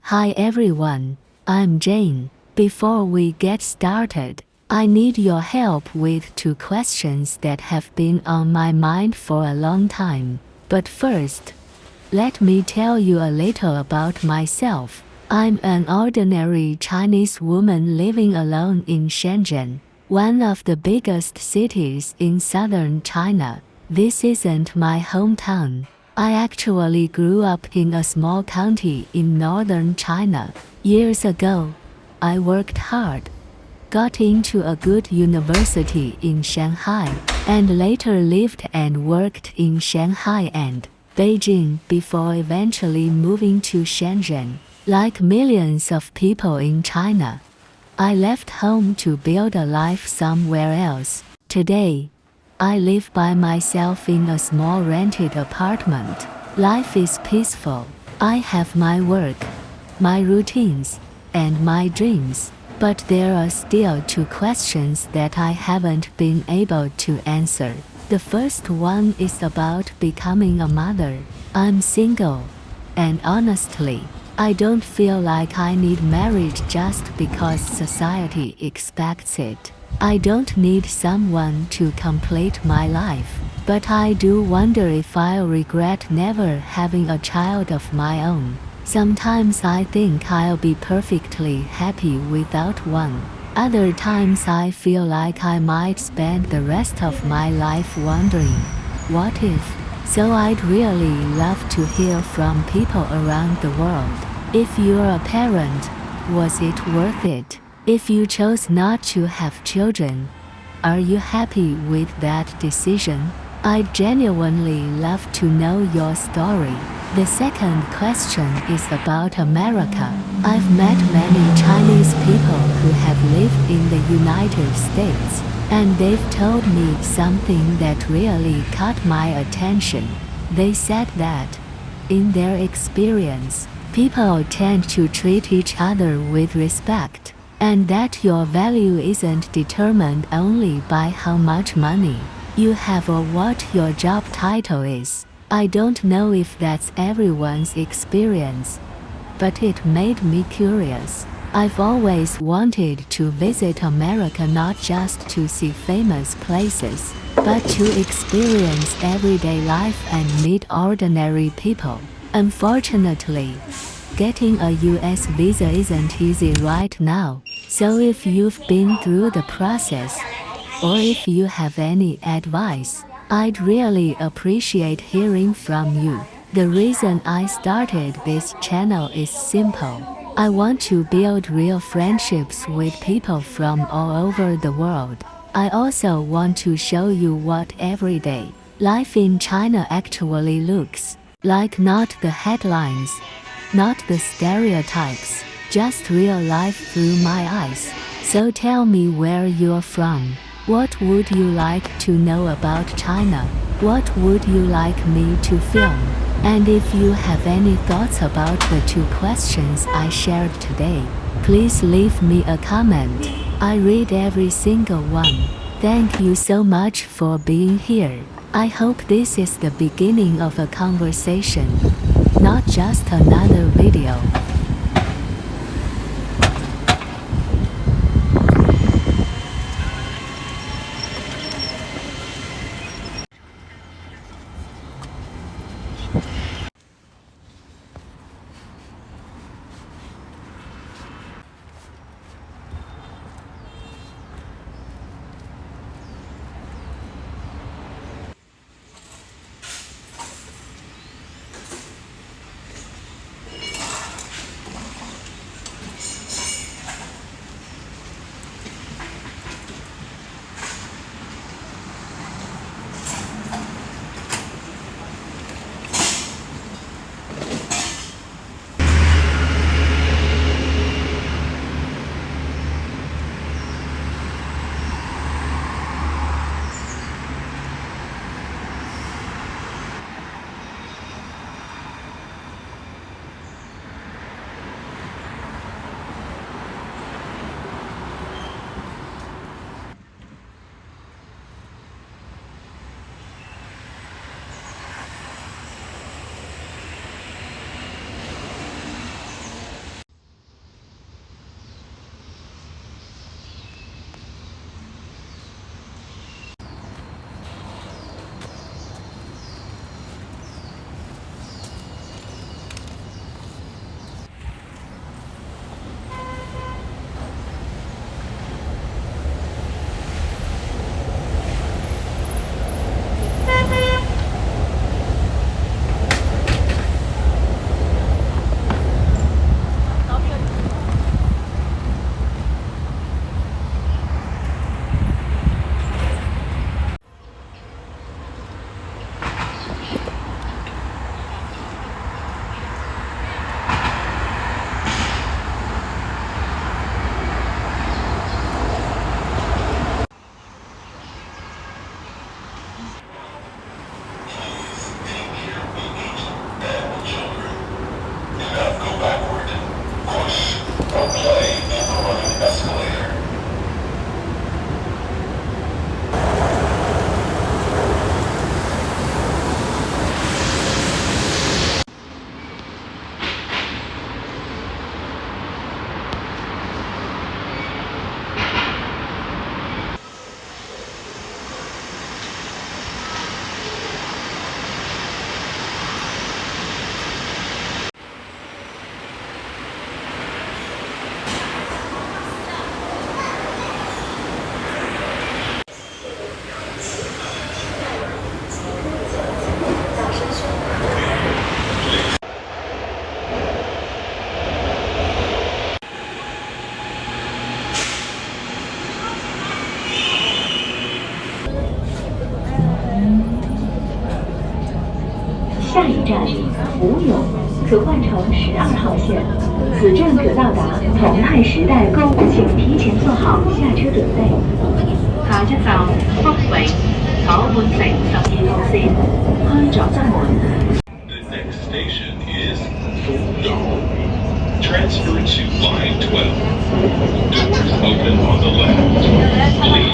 Hi everyone, I'm Jane. Before we get started, I need your help with two questions that have been on my mind for a long time. But first, let me tell you a little about myself. I'm an ordinary Chinese woman living alone in Shenzhen, one of the biggest cities in southern China. This isn't my hometown. I actually grew up in a small county in northern China. Years ago, I worked hard, got into a good university in Shanghai, and later lived and worked in Shanghai and Beijing before eventually moving to Shenzhen. Like millions of people in China, I left home to build a life somewhere else. Today, I live by myself in a small rented apartment. Life is peaceful. I have my work, my routines, and my dreams. But there are still two questions that I haven't been able to answer. The first one is about becoming a mother. I'm single, and honestly, I don't feel like I need marriage just because society expects it. I don't need someone to complete my life, but I do wonder if I'll regret never having a child of my own. Sometimes I think I'll be perfectly happy without one. Other times I feel like I might spend the rest of my life wondering, what if? So I'd really love to hear from people around the world. If you're a parent, was it worth it? If you chose not to have children, are you happy with that decision? I'd genuinely love to know your story. The second question is about America. I've met many Chinese people who have lived in the United States, and they've told me something that really caught my attention. They said that, in their experience, people tend to treat each other with respect, and that your value isn't determined only by how much money you have or what your job title is. I don't know if that's everyone's experience, but it made me curious. I've always wanted to visit America not just to see famous places, but to experience everyday life and meet ordinary people. Unfortunately, getting a US visa isn't easy right now. So if you've been through the process, or if you have any advice, I'd really appreciate hearing from you. The reason I started this channel is simple. I want to build real friendships with people from all over the world. I also want to show you what everyday life in China actually looks like, not the headlines, not the stereotypes, just real life through my eyes. So tell me where you're from. What would you like to know about China? What would you like me to film? And if you have any thoughts about the two questions I shared today, please leave me a comment. I read every single one. Thank you so much for being here. I hope this is the beginning of a conversation, not just another video. 可换乘12号线。此站可到達同泰時代購物，請提前做好下車準備。下一站北永楚滿城12號線，開咗側門。The next station is Fudong. Transfer to line 12. Doors open on the left. Please.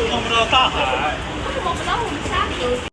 碰不到大海。摸不到我们下面。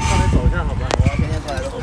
上来走一下好吧，我要天天过来走。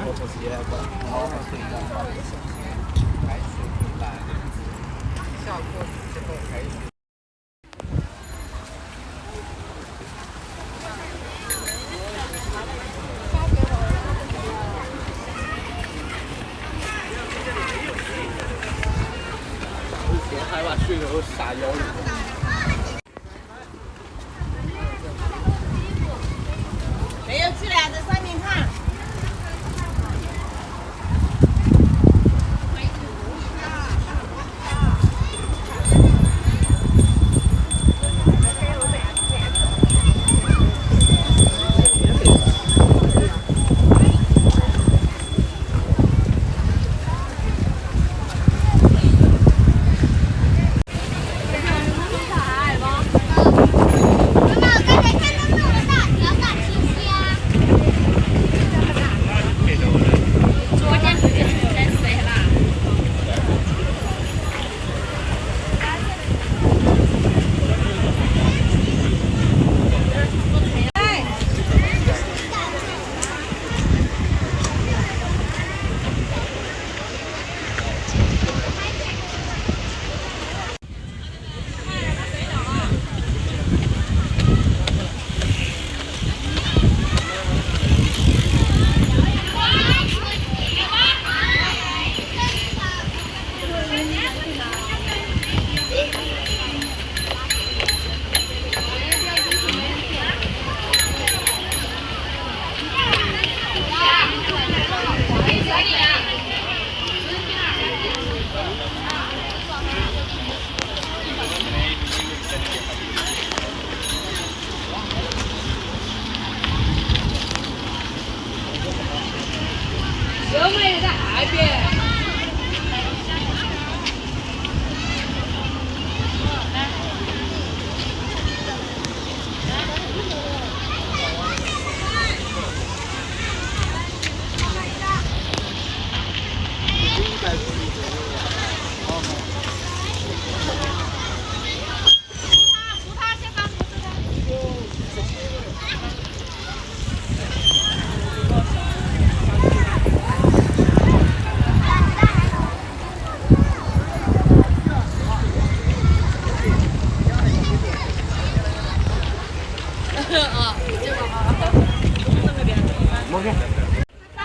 三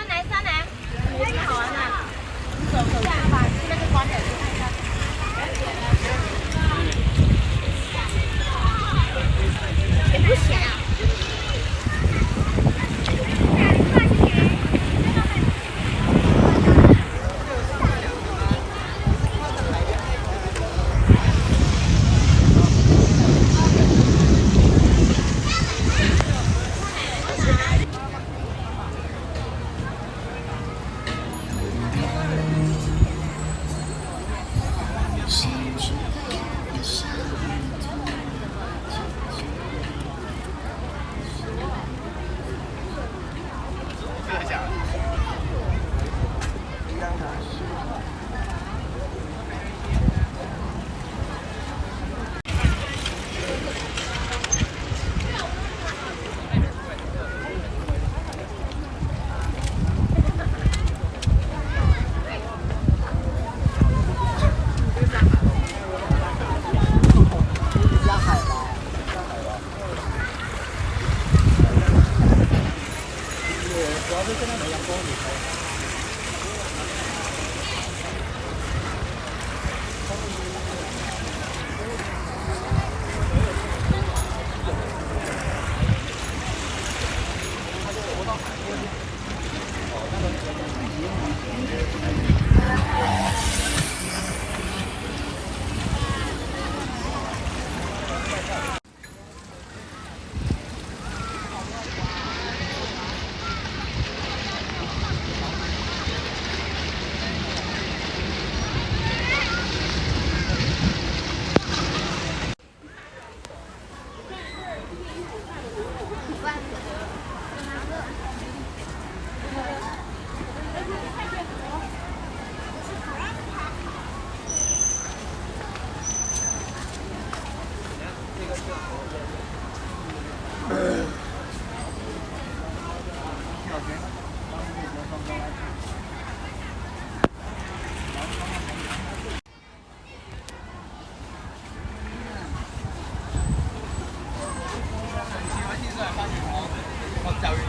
男三男，没什么好玩的。走走下吧，去那个广场去看一下。也不咸啊。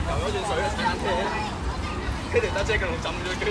游咗轉水啊，踩單車，佢條單車咁浸咗佢。